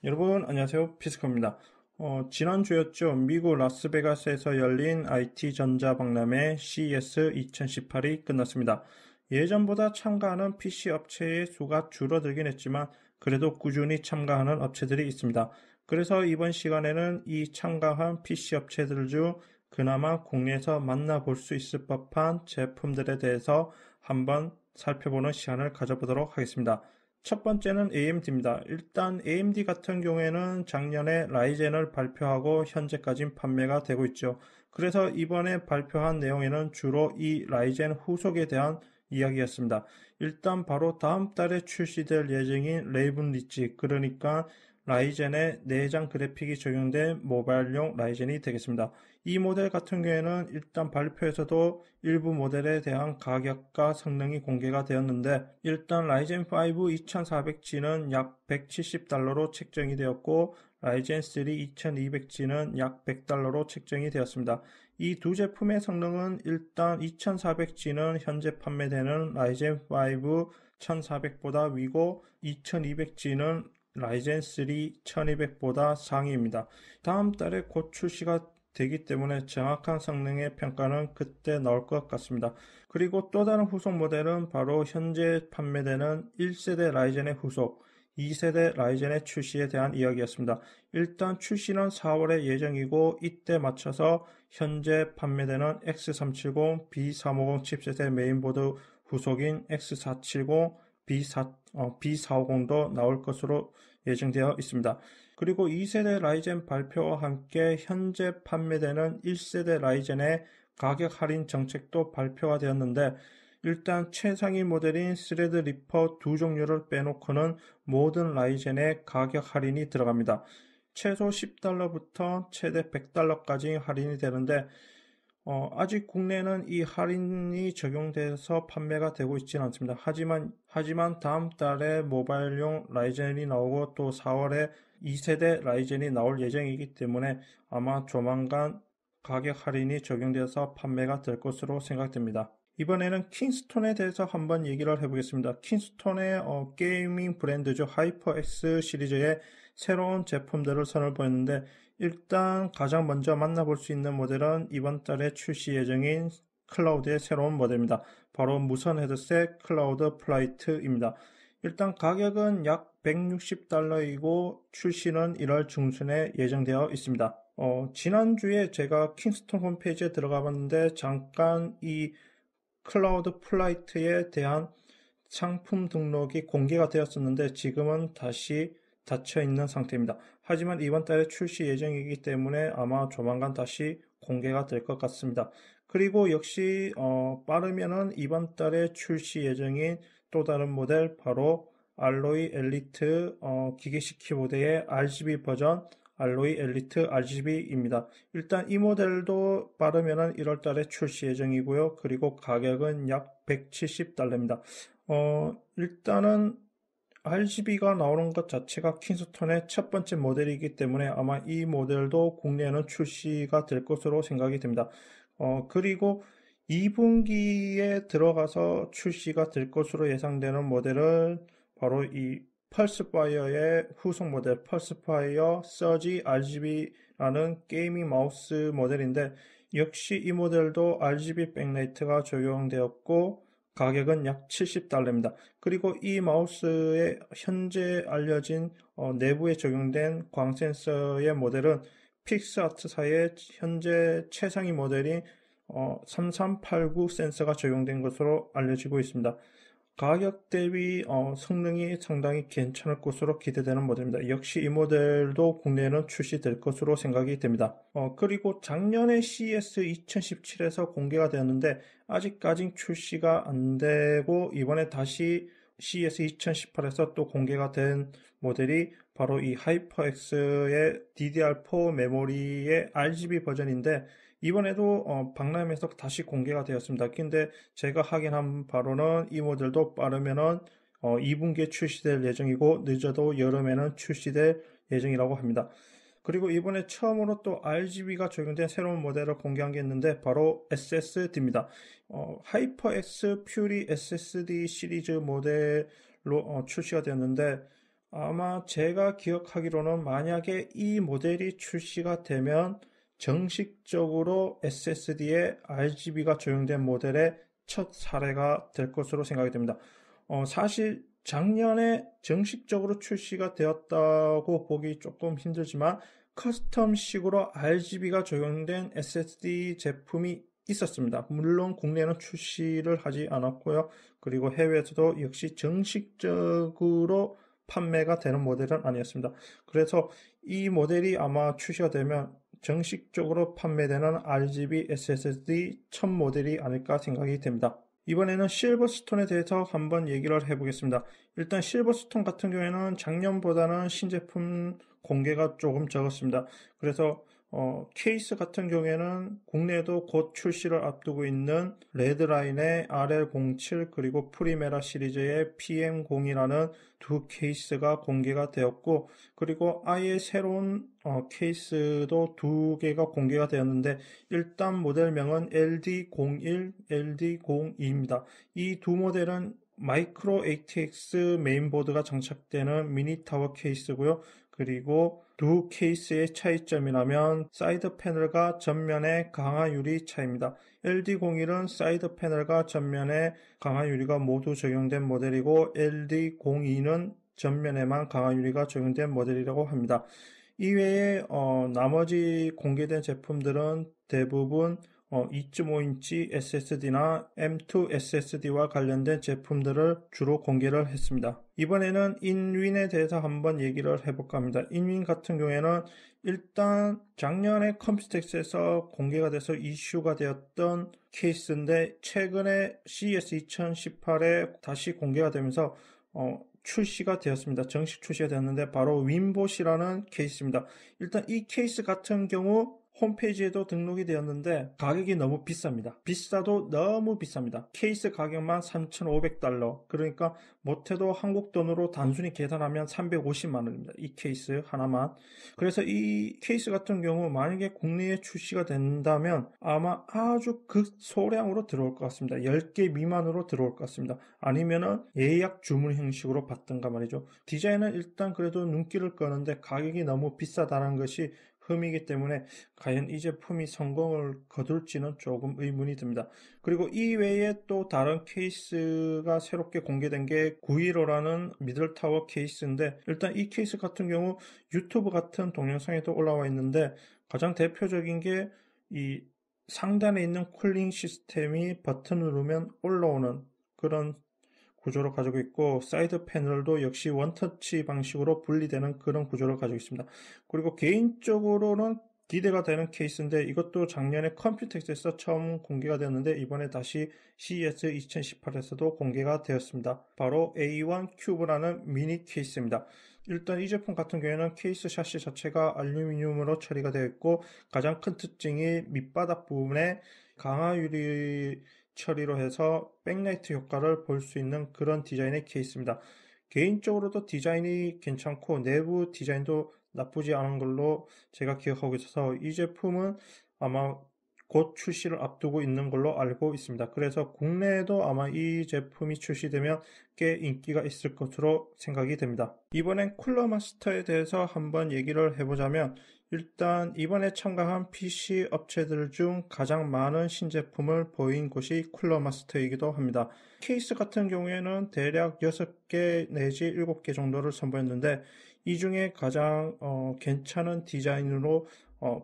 여러분 안녕하세요, 피스커입니다. 지난주였죠. 미국 라스베가스에서 열린 IT 전자박람회 CES 2018이 끝났습니다. 예전보다 참가하는 PC 업체의 수가 줄어들긴 했지만 그래도 꾸준히 참가하는 업체들이 있습니다. 그래서 이번 시간에는 이 참가한 PC 업체들 중 그나마 국내에서 만나볼 수 있을 법한 제품들에 대해서 한번 살펴보는 시간을 가져보도록 하겠습니다. 첫 번째는 AMD입니다. 일단 AMD 같은 경우에는 작년에 라이젠을 발표하고 현재까지 판매가 되고 있죠. 그래서 이번에 발표한 내용에는 주로 이 라이젠 후속에 대한 이야기였습니다. 일단 바로 다음 달에 출시될 예정인 레이븐 리치, 그러니까 라이젠의 내장 그래픽이 적용된 모바일용 라이젠이 되겠습니다. 이 모델 같은 경우에는 일단 발표에서도 일부 모델에 대한 가격과 성능이 공개가 되었는데, 일단 라이젠 5 2400G는 약 170달러로 책정이 되었고 라이젠 3 2200G는 약 100달러로 책정이 되었습니다. 이 두 제품의 성능은 일단 2400G는 현재 판매되는 라이젠 5 1400보다 위고 2200G는 라이젠 3 1200보다 상위입니다. 다음 달에 곧 출시가 되기 때문에 정확한 성능의 평가는 그때 나올 것 같습니다. 그리고 또 다른 후속 모델은 바로 현재 판매되는 1세대 라이젠의 후속 2세대 라이젠의 출시에 대한 이야기였습니다. 일단 출시는 4월에 예정이고 이때 맞춰서 현재 판매되는 X370, B350 칩셋의 메인보드 후속인 X470, B450도 나올 것으로 예정되어 있습니다. 그리고 2세대 라이젠 발표와 함께 현재 판매되는 1세대 라이젠의 가격 할인 정책도 발표가 되었는데, 일단 최상위 모델인 스레드리퍼 두 종류를 빼놓고는 모든 라이젠의 가격 할인이 들어갑니다. 최소 10달러부터 최대 100달러까지 할인이 되는데, 아직 국내는 이 할인이 적용돼서 판매가 되고 있지는 않습니다. 하지만 다음 달에 모바일용 라이젠이 나오고 또 4월에 2세대 라이젠이 나올 예정이기 때문에 아마 조만간 가격 할인이 적용돼서 판매가 될 것으로 생각됩니다. 이번에는 킹스톤에 대해서 한번 얘기를 해보겠습니다. 킹스톤의 게이밍 브랜드죠. 하이퍼X 시리즈의 새로운 제품들을 선을 보였는데, 일단 가장 먼저 만나볼 수 있는 모델은 이번 달에 출시 예정인 클라우드의 새로운 모델입니다. 바로 무선 헤드셋 클라우드 플라이트입니다. 일단 가격은 약 160달러이고 출시는 1월 중순에 예정되어 있습니다. 지난주에 제가 킹스톤 홈페이지에 들어가 봤는데 잠깐 이 클라우드 플라이트에 대한 상품 등록이 공개가 되었었는데 지금은 다시 닫혀 있는 상태입니다. 하지만 이번 달에 출시 예정이기 때문에 아마 조만간 다시 공개가 될 것 같습니다. 그리고 역시 빠르면은 이번 달에 출시 예정인 또 다른 모델, 바로 알로이 엘리트 기계식 키보드의 RGB 버전 알로이 엘리트 RGB입니다. 일단 이 모델도 빠르면은 1월 달에 출시 예정이고요. 그리고 가격은 약 170달러입니다. 일단은 RGB가 나오는 것 자체가 킹스톤의 첫 번째 모델이기 때문에 아마 이 모델도 국내에는 출시가 될 것으로 생각이 됩니다. 그리고 2분기에 들어가서 출시가 될 것으로 예상되는 모델은 바로 이 펄스파이어의 후속 모델 펄스파이어 서지 RGB라는 게이밍 마우스 모델인데, 역시 이 모델도 RGB 백라이트가 적용되었고 가격은 약 70달러입니다. 그리고 이 마우스의 현재 알려진 내부에 적용된 광 센서의 모델은 픽스아트사의 현재 최상위 모델인 3389 센서가 적용된 것으로 알려지고 있습니다. 가격 대비 성능이 상당히 괜찮을 것으로 기대되는 모델입니다. 역시 이 모델도 국내에는 출시될 것으로 생각이 됩니다. 그리고 작년에 CES 2017에서 공개가 되었는데 아직까지 출시가 안 되고 이번에 다시 CES 2018에서 또 공개가 된 모델이 바로 이 하이퍼X의 DDR4 메모리의 RGB 버전인데, 이번에도 박람회에서 다시 공개가 되었습니다. 근데 제가 확인한 바로는 이 모델도 빠르면은 2분기에 출시될 예정이고 늦어도 여름에는 출시될 예정이라고 합니다. 그리고 이번에 처음으로 또 RGB가 적용된 새로운 모델을 공개한 게 있는데 바로 SSD입니다. 하이퍼X 퓨리 SSD 시리즈 모델로 출시가 되었는데 아마 제가 기억하기로는 만약에 이 모델이 출시가 되면 정식적으로 SSD에 RGB가 적용된 모델의 첫 사례가 될 것으로 생각이 됩니다. 사실 작년에 정식적으로 출시가 되었다고 보기 조금 힘들지만 커스텀식으로 RGB가 적용된 SSD 제품이 있었습니다. 물론 국내에는 출시를 하지 않았고요. 그리고 해외에서도 역시 정식적으로 판매가 되는 모델은 아니었습니다. 그래서 이 모델이 아마 출시가 되면 정식적으로 판매되는 RGB SSD 첫 모델이 아닐까 생각이 됩니다. 이번에는 실버스톤에 대해서 한번 얘기를 해보겠습니다. 일단 실버스톤 같은 경우에는 작년보다는 신제품 공개가 조금 적었습니다. 그래서 케이스 같은 경우에는 국내에도 곧 출시를 앞두고 있는 레드라인의 RL07 그리고 프리메라 시리즈의 PM02라는 두 케이스가 공개가 되었고, 그리고 아예 새로운 케이스도 두 개가 공개가 되었는데, 일단 모델명은 LD01, LD02입니다. 이 두 모델은 마이크로 ATX 메인보드가 장착되는 미니 타워 케이스고요. 그리고 두 케이스의 차이점이라면 사이드 패널과 전면의 강화 유리 차이입니다. LD01은 사이드 패널과 전면에 강화 유리가 모두 적용된 모델이고 LD02는 전면에만 강화 유리가 적용된 모델이라고 합니다. 이외에 나머지 공개된 제품들은 대부분 2.5인치 SSD나 M2 SSD와 관련된 제품들을 주로 공개를 했습니다. 이번에는 인윈에 대해서 한번 얘기를 해볼까 합니다. 인윈 같은 경우에는 일단 작년에 컴퓨텍스에서 공개가 돼서 이슈가 되었던 케이스인데 최근에 CES 2018에 다시 공개가 되면서 출시가 되었습니다. 정식 출시가 되었는데 바로 윈봇이라는 케이스입니다. 일단 이 케이스 같은 경우 홈페이지에도 등록이 되었는데 가격이 너무 비쌉니다. 비싸도 너무 비쌉니다. 케이스 가격만 3,500달러. 그러니까 못해도 한국 돈으로 단순히 계산하면 350만 원입니다. 이 케이스 하나만. 그래서 이 케이스 같은 경우 만약에 국내에 출시가 된다면 아마 아주 극소량으로 들어올 것 같습니다. 10개 미만으로 들어올 것 같습니다. 아니면은 예약 주문 형식으로 받든가 말이죠. 디자인은 일단 그래도 눈길을 끄는데 가격이 너무 비싸다는 것이 흠이기 때문에 과연 이 제품이 성공을 거둘지는 조금 의문이 듭니다. 그리고 이외에 또 다른 케이스가 새롭게 공개된 게 915라는 미들타워 케이스인데, 일단 이 케이스 같은 경우 유튜브 같은 동영상에도 올라와 있는데 가장 대표적인 게 이 상단에 있는 쿨링 시스템이 버튼 누르면 올라오는 그런 구조를 가지고 있고, 사이드 패널도 역시 원터치 방식으로 분리되는 그런 구조를 가지고 있습니다. 그리고 개인적으로는 기대가 되는 케이스인데 이것도 작년에 컴퓨텍스에서 처음 공개가 되었는데 이번에 다시 CES 2018에서도 공개가 되었습니다. 바로 A1 큐브라는 미니 케이스입니다. 일단 이 제품 같은 경우에는 케이스 샤시 자체가 알루미늄으로 처리가 되어 있고 가장 큰 특징이 밑바닥 부분에 강화 유리 처리로 해서 백라이트 효과를 볼 수 있는 그런 디자인의 케이스입니다. 개인적으로도 디자인이 괜찮고 내부 디자인도 나쁘지 않은 걸로 제가 기억하고 있어서 이 제품은 아마 곧 출시를 앞두고 있는 걸로 알고 있습니다. 그래서 국내에도 아마 이 제품이 출시되면 꽤 인기가 있을 것으로 생각이 됩니다. 이번엔 쿨러 마스터에 대해서 한번 얘기를 해보자면 일단 이번에 참가한 PC 업체들 중 가장 많은 신제품을 보인 곳이 쿨러 마스터이기도 합니다. 케이스 같은 경우에는 대략 6개 내지 7개 정도를 선보였는데 이 중에 가장 괜찮은 디자인으로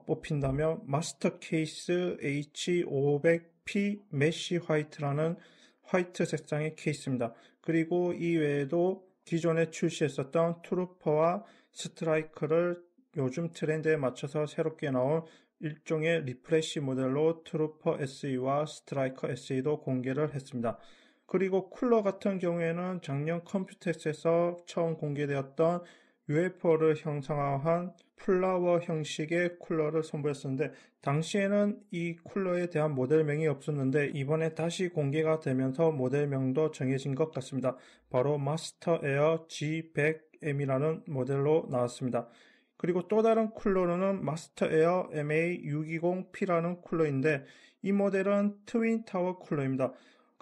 뽑힌다면 마스터 케이스 H500P 메쉬 화이트라는 화이트 색상의 케이스입니다. 그리고 이외에도 기존에 출시했었던 트루퍼와 스트라이커를 요즘 트렌드에 맞춰서 새롭게 나온 일종의 리프레시 모델로 트루퍼 SE와 스트라이커 SE도 공개를 했습니다. 그리고 쿨러 같은 경우에는 작년 컴퓨텍스에서 처음 공개되었던 UFO를 형상화한 플라워 형식의 쿨러를 선보였었는데 당시에는 이 쿨러에 대한 모델명이 없었는데 이번에 다시 공개가 되면서 모델명도 정해진 것 같습니다. 바로 마스터 에어 G100M이라는 모델로 나왔습니다. 그리고 또 다른 쿨러로는 마스터 에어 MA620P라는 쿨러인데 이 모델은 트윈 타워 쿨러입니다.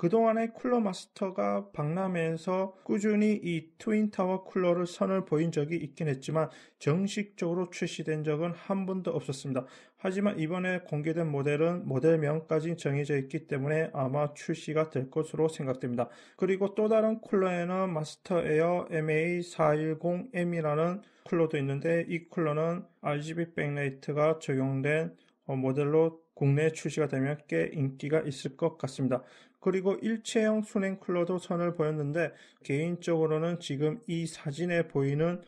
그동안에 쿨러 마스터가 박람회에서 꾸준히 이 트윈타워 쿨러를 선을 보인 적이 있긴 했지만 정식적으로 출시된 적은 한 번도 없었습니다. 하지만 이번에 공개된 모델은 모델명까지 정해져 있기 때문에 아마 출시가 될 것으로 생각됩니다. 그리고 또 다른 쿨러에는 마스터 에어 MA410M이라는 쿨러도 있는데 이 쿨러는 RGB 백라이트가 적용된 모델로 국내에 출시가 되면 꽤 인기가 있을 것 같습니다. 그리고 일체형 순행 쿨러도 선을 보였는데 개인적으로는 지금 이 사진에 보이는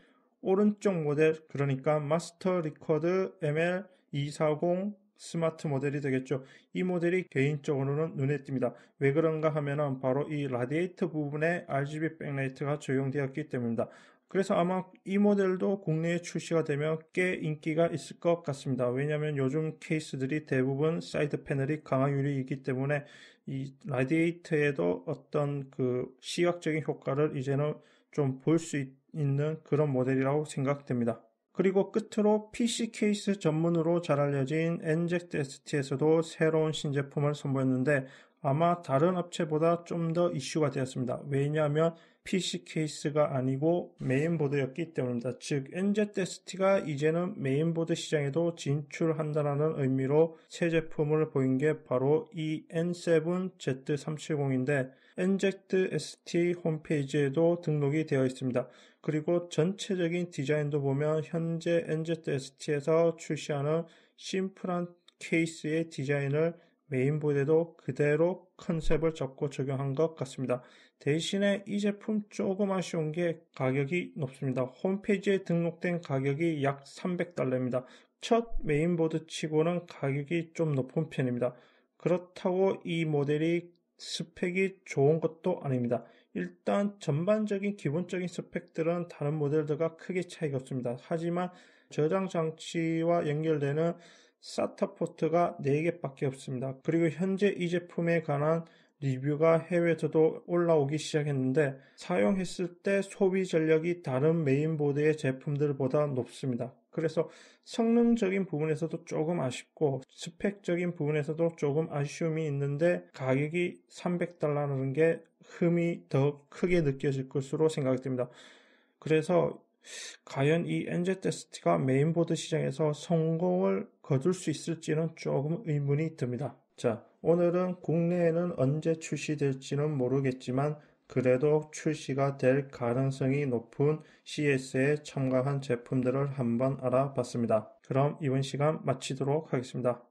오른쪽 모델, 그러니까 마스터 리커드 ML240 스마트 모델이 되겠죠. 이 모델이 개인적으로는 눈에 띕니다. 왜 그런가 하면은 바로 이 라디에이터 부분에 RGB 백라이트가 적용되었기 때문입니다. 그래서 아마 이 모델도 국내에 출시가 되면 꽤 인기가 있을 것 같습니다. 왜냐하면 요즘 케이스들이 대부분 사이드 패널이 강화 유리이기 때문에 이 라디에이터에도 어떤 그 시각적인 효과를 이제는 좀 볼 수 있는 그런 모델이라고 생각됩니다. 그리고 끝으로 PC 케이스 전문으로 잘 알려진 엔젝트 ST에서도 새로운 신제품을 선보였는데 아마 다른 업체보다 좀 더 이슈가 되었습니다. 왜냐하면 PC 케이스가 아니고 메인보드였기 때문입니다. 즉 NZST가 이제는 메인보드 시장에도 진출한다는 의미로 새 제품을 보인 게 바로 이 N7Z370인데 NZST 홈페이지에도 등록이 되어 있습니다. 그리고 전체적인 디자인도 보면 현재 NZST에서 출시하는 심플한 케이스의 디자인을 메인보드에도 그대로 컨셉을 잡고 적용한 것 같습니다. 대신에 이 제품 조금 아쉬운 게 가격이 높습니다. 홈페이지에 등록된 가격이 약 $300입니다. 첫 메인보드 치고는 가격이 좀 높은 편입니다. 그렇다고 이 모델이 스펙이 좋은 것도 아닙니다. 일단 전반적인 기본적인 스펙들은 다른 모델들과 크게 차이가 없습니다. 하지만 저장 장치와 연결되는 SATA 포트가 4개밖에 없습니다. 그리고 현재 이 제품에 관한 리뷰가 해외에서도 올라오기 시작했는데 사용했을 때 소비 전력이 다른 메인보드의 제품들보다 높습니다. 그래서 성능적인 부분에서도 조금 아쉽고 스펙적인 부분에서도 조금 아쉬움이 있는데 가격이 $300라는 게 흠이 더 크게 느껴질 것으로 생각이 됩니다. 그래서 과연 이 NZST가 메인보드 시장에서 성공을 거둘 수 있을지는 조금 의문이 듭니다. 자, 오늘은 국내에는 언제 출시될지는 모르겠지만 그래도 출시가 될 가능성이 높은 CES에 참가한 제품들을 한번 알아봤습니다. 그럼 이번 시간 마치도록 하겠습니다.